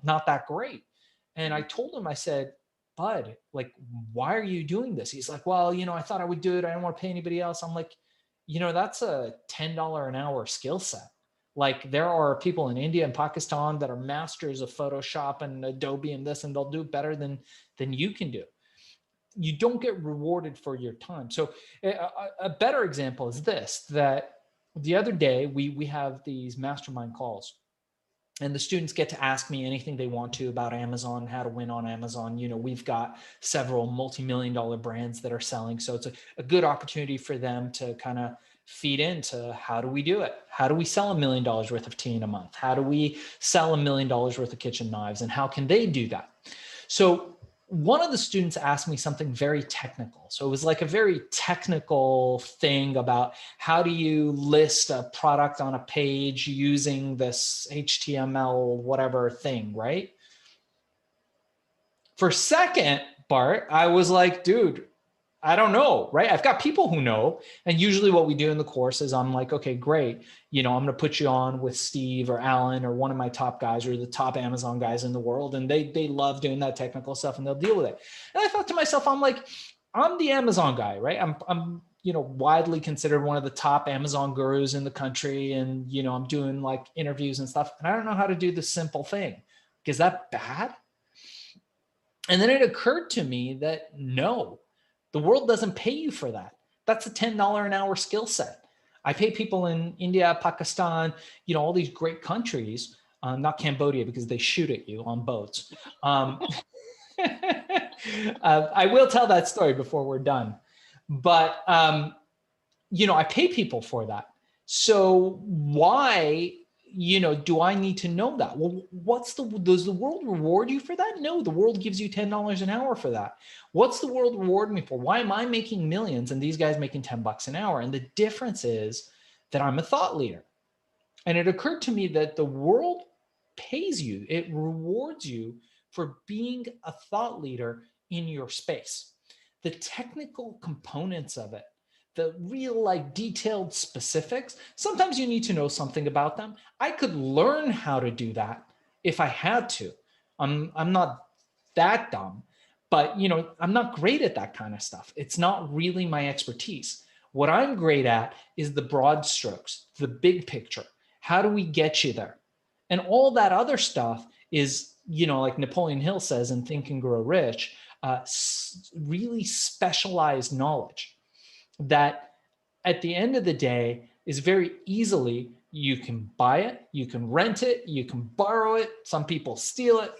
not that great. And I told him, I said, Bud, like, why are you doing this? He's like, well, I thought I would do it. I don't want to pay anybody else. I'm like, that's a $10 an hour skill set. Like there are people in India and Pakistan that are masters of Photoshop and Adobe and this, and they'll do better than you can do. You don't get rewarded for your time. So a better example is this, that the other day we have these mastermind calls, and the students get to ask me anything they want to about Amazon, how to win on Amazon. We've got several multi-million-dollar brands that are selling. So it's a good opportunity for them to kind of feed into how do we do it? How do we sell $1 million worth of tea in a month? How do we sell $1 million worth of kitchen knives? And how can they do that? So one of the students asked me something very technical. So it was like a very technical thing about how do you list a product on a page using this HTML, whatever thing, right? For a second, Bart, I was like, dude, I don't know, right? I've got people who know. And usually what we do in the course is I'm like, okay, great. I'm going to put you on with Steve or Alan or one of my top guys or the top Amazon guys in the world. And they love doing that technical stuff and they'll deal with it. And I thought to myself, I'm like, I'm the Amazon guy, right? I'm widely considered one of the top Amazon gurus in the country. And, I'm doing like interviews and stuff. And I don't know how to do the simple thing. Is that bad? And then it occurred to me that no, the world doesn't pay you for that. That's a $10 an hour skill set. I pay people in India, Pakistan, all these great countries, not Cambodia because they shoot at you on boats. I will tell that story before we're done. But, I pay people for that. So why do I need to know that? Well, does the world reward you for that? No, the world gives you $10 an hour for that. What's the world reward me for? Why am I making millions and these guys making $10 an hour? And the difference is that I'm a thought leader. And it occurred to me that the world pays you, it rewards you for being a thought leader in your space. The technical components of it, the real like detailed specifics, sometimes you need to know something about them. I could learn how to do that if I had to. I'm not that dumb, but I'm not great at that kind of stuff. It's not really my expertise. What I'm great at is the broad strokes, the big picture. How do we get you there? And all that other stuff is, like Napoleon Hill says in Think and Grow Rich, really specialized knowledge that at the end of the day is very easily, you can buy it, you can rent it, you can borrow it. Some people steal it,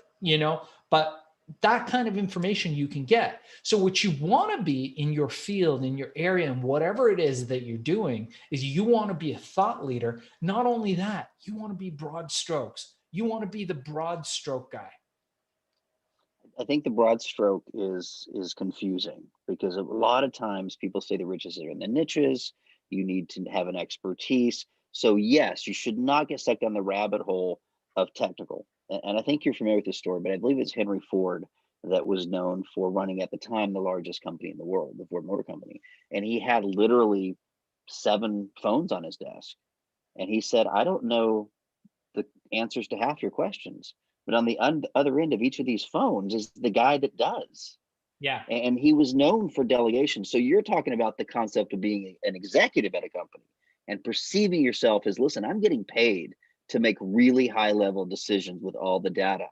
but that kind of information you can get. So what you want to be in your field, in your area, and whatever it is that you're doing is you want to be a thought leader. Not only that, you want to be broad strokes. You want to be the broad stroke guy. I think the broad stroke is confusing because a lot of times people say the riches are in the niches. You need to have an expertise. So yes, you should not get stuck down the rabbit hole of technical. And I think you're familiar with this story, but I believe it's Henry Ford. that was known for running at the time the largest company in the world, the Ford Motor Company. And he had literally 7 phones on his desk. And he said, I don't know the answers to half your questions, but on the other end of each of these phones is the guy that does. Yeah. And he was known for delegation. So you're talking about the concept of being an executive at a company and perceiving yourself as, listen, I'm getting paid to make really high level decisions with all the data.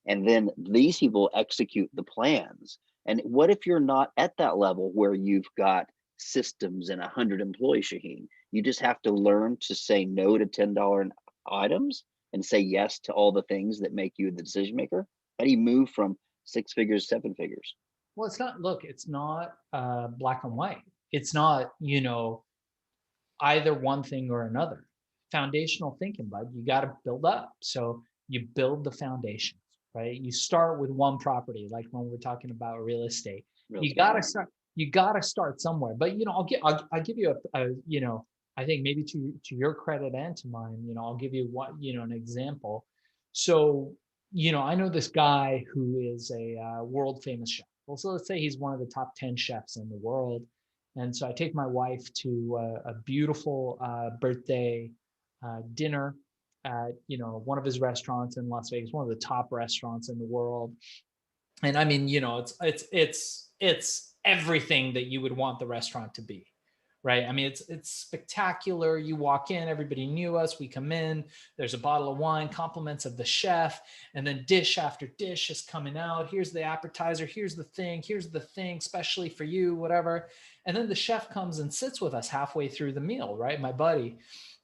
And then these people execute the plans. And what if you're not at that level where you've got systems and 100 employees, Shaahin? You just have to learn to say no to $10 items and say yes to all the things that make you the decision maker. How do you move from 6 figures to 7 figures? Well, it's not, look, it's not black and white. It's not, either one thing or another. Foundational thinking, bud, you got to build up. So you build the foundations, right? You start with one property, like when we're talking about real estate. You got to start somewhere. But I'll give you I think maybe to your credit and to mine, I'll give you an example. So, I know this guy who is a world famous chef. Well, so let's say he's one of the top 10 chefs in the world. And so I take my wife to a beautiful birthday dinner at one of his restaurants in Las Vegas, one of the top restaurants in the world. And I mean, it's everything that you would want the restaurant to be, right? I mean, it's spectacular. You walk in, everybody knew us. We come in, there's a bottle of wine, compliments of the chef, and then dish after dish is coming out. Here's the appetizer, here's the thing, especially for you, whatever. And then the chef comes and sits with us halfway through the meal, right? My buddy,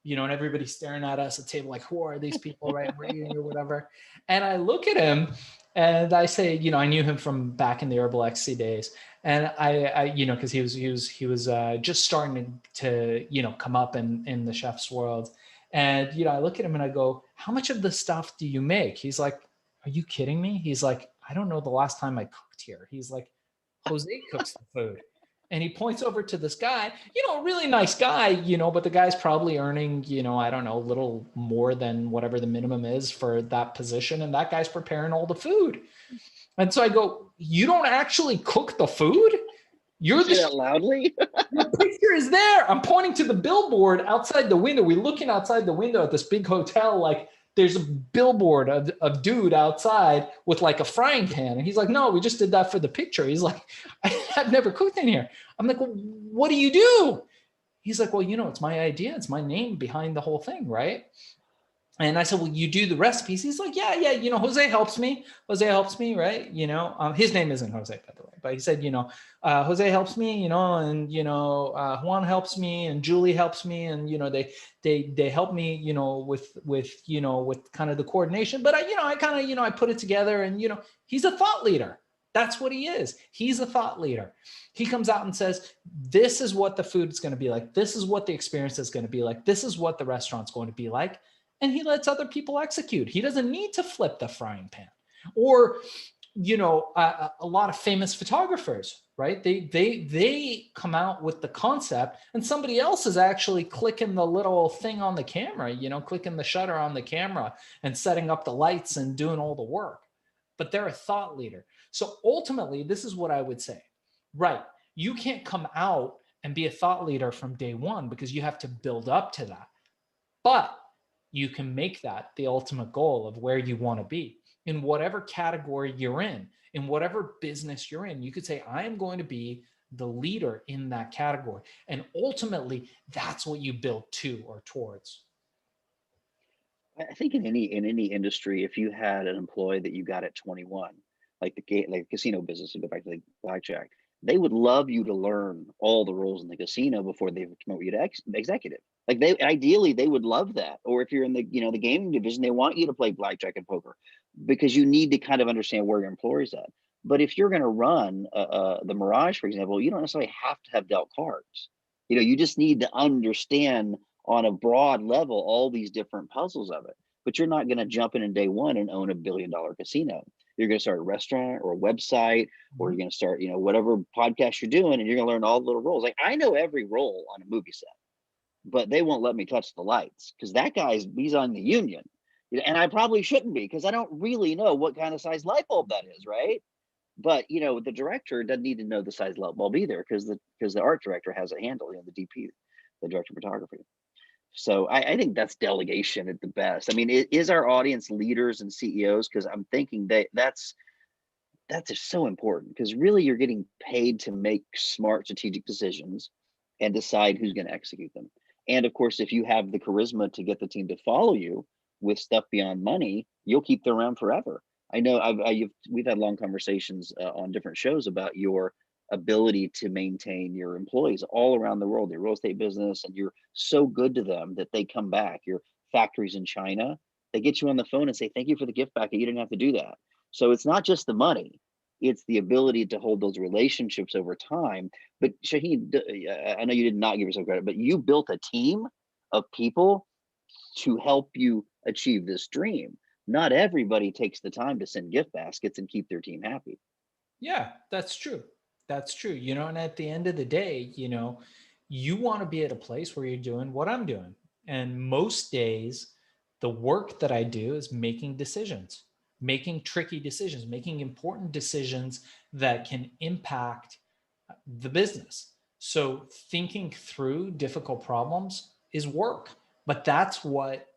and everybody's staring at us at the table like, who are these people, right? We're eating or whatever. And I look at him and I say, I knew him from back in the Herbal Ecstasy days. And I because he was just starting to come up in the chef's world. And I look at him and I go, how much of the stuff do you make? He's like, are you kidding me? He's like, I don't know the last time I cooked here. He's like, Jose cooks the food. And he points over to this guy, really nice guy, but the guy's probably earning, I don't know, a little more than whatever the minimum is for that position. And that guy's preparing all the food. And so I go, you don't actually cook the food? You're say that loudly? The picture is there. I'm pointing to the billboard outside the window. We're looking outside the window at this big hotel. Like there's a billboard of dude outside with like a frying pan. And he's like, no, we just did that for the picture. He's like, I've never cooked in here. I'm like, well, what do you do? He's like, well, it's my idea. It's my name behind the whole thing, right? And I said, well, you do the recipes. He's like, yeah. Jose helps me, right? His name isn't Jose, by the way, but he said, Jose helps me, and, Juan helps me and Julie helps me. And, they help me, with kind of the coordination, but I put it together and, he's a thought leader. That's what he is. He's a thought leader. He comes out and says, this is what the food is going to be like. This is what the experience is going to be like. This is what the restaurant's going to be like. And he lets other people execute. He doesn't need to flip the frying pan. Or, a lot of famous photographers, right? They come out with the concept and somebody else is actually clicking the little thing on the camera, clicking the shutter on the camera and setting up the lights and doing all the work. But they're a thought leader. So ultimately, this is what I would say, right? You can't come out and be a thought leader from day one because you have to build up to that. But you can make that the ultimate goal of where you want to be in whatever category you're in whatever business you're in. You could say, I am going to be the leader in that category. And ultimately, that's what you build to or towards. I think in any industry, if you had an employee that you got at 21, like the casino business, to go back to the blackjack, they would love you to learn all the rules in the casino before they promote you to executive. Like they would love that. Or if you're in the the gaming division, they want you to play blackjack and poker because you need to kind of understand where your employer's at. But if you're going to run the Mirage, for example, you don't necessarily have to have dealt cards. You just need to understand on a broad level all these different puzzles of it. But you're not going to jump in day one and own $1 billion casino. You're going to start a restaurant or a website, or you're going to start, whatever podcast you're doing, and you're going to learn all the little roles. Like I know every role on a movie set, but they won't let me touch the lights because that he's on the union. And I probably shouldn't be because I don't really know what kind of size light bulb that is, right? But the director doesn't need to know the size light bulb either, because the art director has it handled, the DP, the director of photography. So I think that's delegation at the best. I mean, it is our audience leaders and CEOs, because I'm thinking that's just so important, because really you're getting paid to make smart strategic decisions and decide who's going to execute them. And of course, if you have the charisma to get the team to follow you with stuff beyond money, you'll keep them around forever. I know we've had long conversations on different shows about your ability to maintain your employees all around the world, your real estate business, and you're so good to them that they come back. Your factories in China, they get you on the phone and say, thank you for the gift packet. You didn't have to do that. So it's not just the money, it's the ability to hold those relationships over time. But Shaahin, I know you did not give yourself credit, but you built a team of people to help you achieve this dream. Not everybody takes the time to send gift baskets and keep their team happy. Yeah, that's true. That's true. And at the end of the day, you want to be at a place where you're doing what I'm doing. And most days, the work that I do is making decisions, making tricky decisions, making important decisions that can impact the business. So thinking through difficult problems is work, but that's what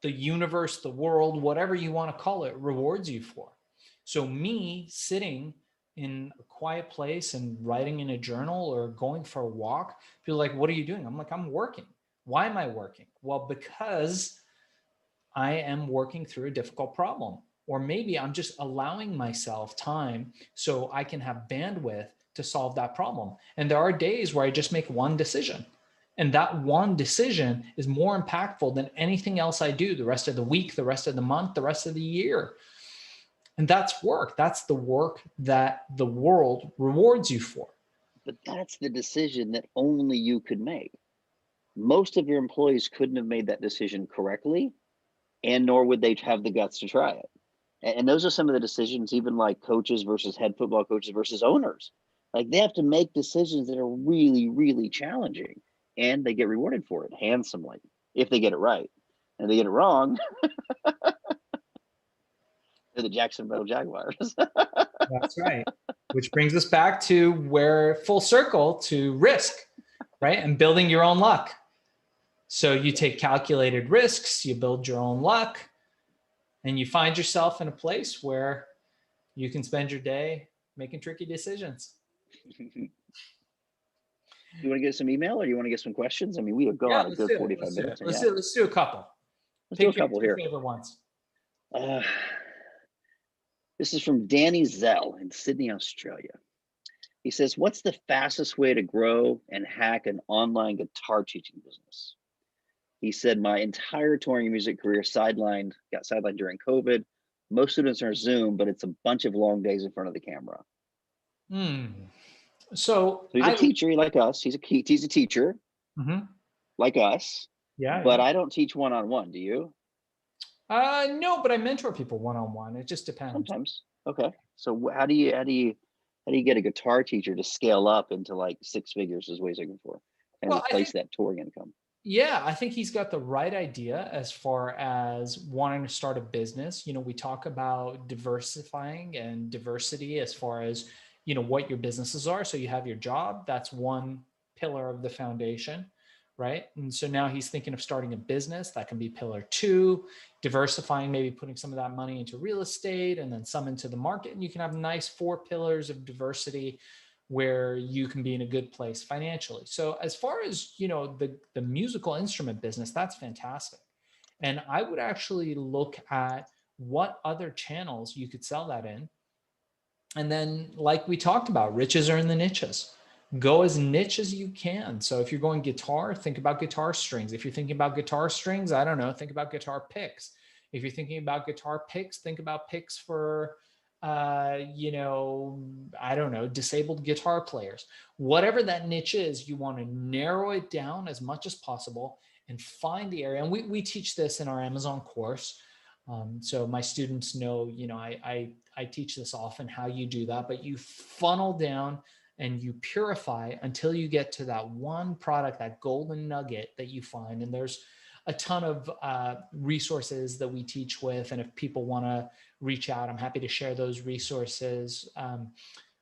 the universe, the world, whatever you want to call it, rewards you for. So me sitting in a quiet place and writing in a journal or going for a walk, people are like, what are you doing? I'm like, I'm working. Why am I working? Well, because I am working through a difficult problem. Or maybe I'm just allowing myself time so I can have bandwidth to solve that problem. And there are days where I just make one decision. And that one decision is more impactful than anything else I do the rest of the week, the rest of the month, the rest of the year. And that's work. That's the work that the world rewards you for. But that's the decision that only you could make. Most of your employees couldn't have made that decision correctly, and nor would they have the guts to try it. And those are some of the decisions, even like coaches versus head football coaches versus owners. Like, they have to make decisions that are really, really challenging, and they get rewarded for it handsomely if they get it right. And if they get it wrong, they're the Jacksonville Jaguars. That's right. Which brings us back to where full circle to risk, right? And building your own luck. So you take calculated risks, you build your own luck, and you find yourself in a place where you can spend your day making tricky decisions. You want to get some email, or do you want to get some questions? I mean, we have gone a Let's good do it. 45 minutes. Let's do a couple. Let's do a Pick your couple two here. favorite ones. This is from Danny Zell in Sydney, Australia. He says, what's the fastest way to grow and hack an online guitar teaching business? He said, my entire touring music career got sidelined during COVID. Most students are Zoom, but it's a bunch of long days in front of the camera. So he's a teacher, like us. He's a teacher, like us. Yeah. But I don't teach one-on-one. Do you? No, but I mentor people one-on-one. It just depends. Sometimes. Okay. So how do you get a guitar teacher to scale up into like six figures, is what he's looking for, and replace that touring income? Yeah, I think he's got the right idea as far as wanting to start a business. We talk about diversifying and diversity as far as, what your businesses are. So you have your job, that's one pillar of the foundation, right? And so now he's thinking of starting a business. That can be pillar two, diversifying, maybe putting some of that money into real estate and then some into the market. And you can have nice 4 pillars of diversity where you can be in a good place financially. So as far as, the musical instrument business, that's fantastic. And I would actually look at what other channels you could sell that in. And then, like we talked about, riches are in the niches. Go as niche as you can. So if you're going guitar, think about guitar strings. If you're thinking about guitar strings, I don't know, think about guitar picks. If you're thinking about guitar picks, think about picks for I don't know, disabled guitar players. Whatever that niche is, you want to narrow it down as much as possible and find the area. And we teach this in our Amazon course. So my students know, I teach this often, how you do that, but you funnel down and you purify until you get to that one product, that golden nugget that you find. And there's a ton of resources that we teach with. And if people want to reach out. I'm happy to share those resources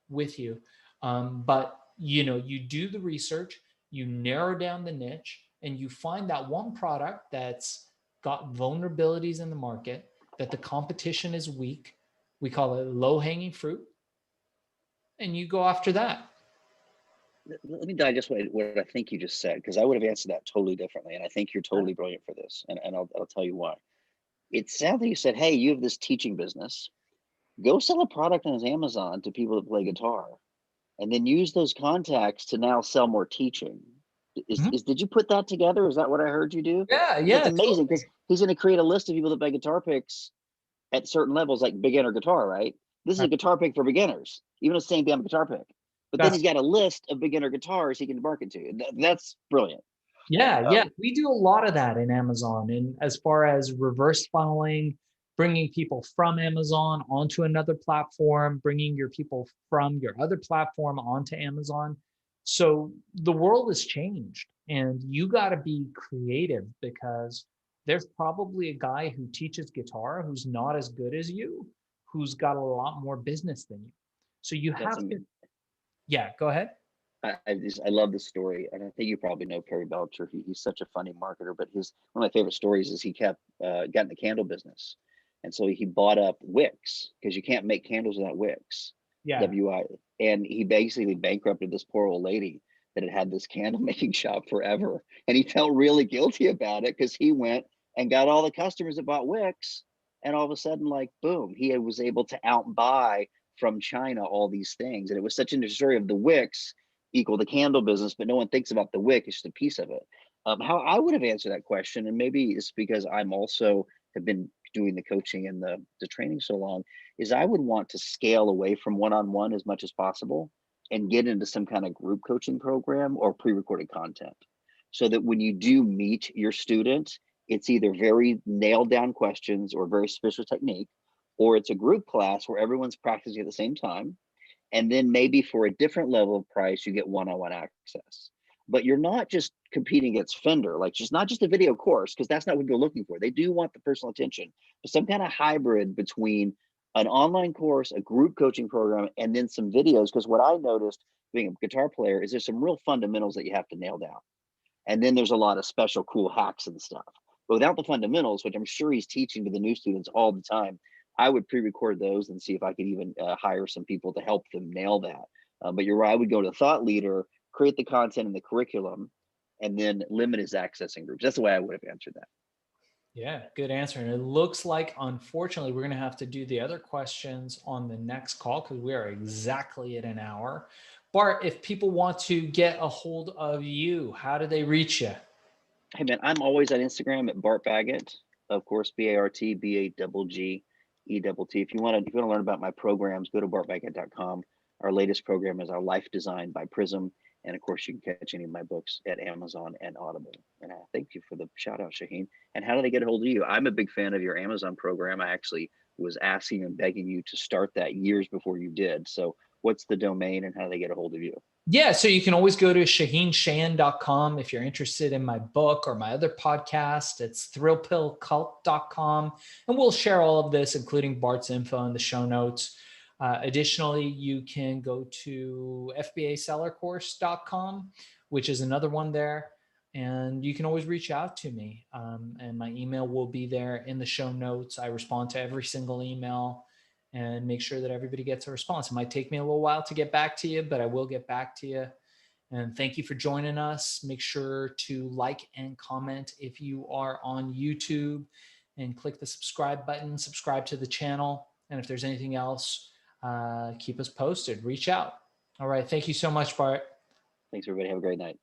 with you. But you do the research, you narrow down the niche, and you find that one product that's got vulnerabilities in the market, that the competition is weak. We call it low hanging fruit, and you go after that. Let me digest what I think you just said, because I would have answered that totally differently. And I think you're totally brilliant for this. And I'll tell you why. It sounds like you said, hey, you have this teaching business. Go sell a product on Amazon to people that play guitar, and then use those contacts to now sell more teaching. Mhm. Did you put that together? Is that what I heard you do? Yeah, That's yeah, amazing, totally. because he's going to create a list of people that play guitar picks at certain levels, like beginner guitar, right? This is a Right. guitar pick for beginners, even a same damn guitar pick. But then That's he's got a list of beginner guitars he can market to. That's brilliant. Yeah, yeah. Um, We do a lot of that in Amazon. And as far as reverse funneling, bringing people from Amazon onto another platform, bringing your people from your other platform onto Amazon. So the world has changed, and you got to be creative, because there's probably a guy who teaches guitar who's not as good as you, who's got a lot more business than you. So you that's have to, amazing. yeah, go ahead. I love this story, and I think you probably know Perry Belcher. He's such a funny marketer, but his one of my favorite stories is he kept got in the candle business, and so he bought up wicks, because you can't make candles without wicks, Yeah. WI, and he basically bankrupted this poor old lady that had had this candle making shop forever, and he felt really guilty about it, because he went and got all the customers that bought wicks, and all of a sudden, like boom, he was able to outbuy from China all these things, and it was such an story of the wicks equal the candle business, but no one thinks about the wick. It's just a piece of it. How I would have answered that question, and maybe it's because I'm also have been doing the coaching and the training so long, is I would want to scale away from one-on-one as much as possible and get into some kind of group coaching program or pre-recorded content, so that when you do meet your student, it's either very nailed down questions or very special technique, or it's a group class where everyone's practicing at the same time, and then maybe for a different level of price you get one-on-one access. But you're not just competing against Fender, like just not just a video course, because that's not what they're looking for. They do want the personal attention, but some kind of hybrid between an online course, a group coaching program, and then some videos. Because what I noticed being a guitar player is there's some real fundamentals that you have to nail down, and then there's a lot of special cool hacks and stuff. But without the fundamentals, which I'm sure he's teaching to the new students all the time, I would pre-record those and see if I could even hire some people to help them nail that. But you're right, I would go to the thought leader, create the content and the curriculum, and then limit his access in groups. That's the way I would have answered that. Yeah, good answer. And it looks like, unfortunately, we're going to have to do the other questions on the next call, because we are exactly at an hour. Bart, if people want to get a hold of you, how do they reach you? Hey man, I'm always on Instagram at Bart Baggett, of course, BARTBAGGETT. If you want to learn about my programs, go to bartbaggett.com. Our latest program is our Life Design by Prism. And of course, you can catch any of my books at Amazon and Audible. And I thank you for the shout out, Shaahin. And how do they get a hold of you? I'm a big fan of your Amazon program. I actually was asking and begging you to start that years before you did. So what's the domain and how do they get a hold of you? Yeah, so you can always go to ShaahinCheyene.com if you're interested in my book or my other podcast. It's thrillpillcult.com. And we'll share all of this, including Bart's info, in the show notes. Additionally, you can go to FBAsellercourse.com, which is another one there. And you can always reach out to me. And my email will be there in the show notes. I respond to every single email and make sure that everybody gets a response. It might take me a little while to get back to you, but I will get back to you. And thank you for joining us. Make sure to like and comment if you are on YouTube, and click the subscribe button, subscribe to the channel. And if there's anything else, keep us posted, reach out. All right. Thank you so much, Bart. Thanks, everybody. Have a great night.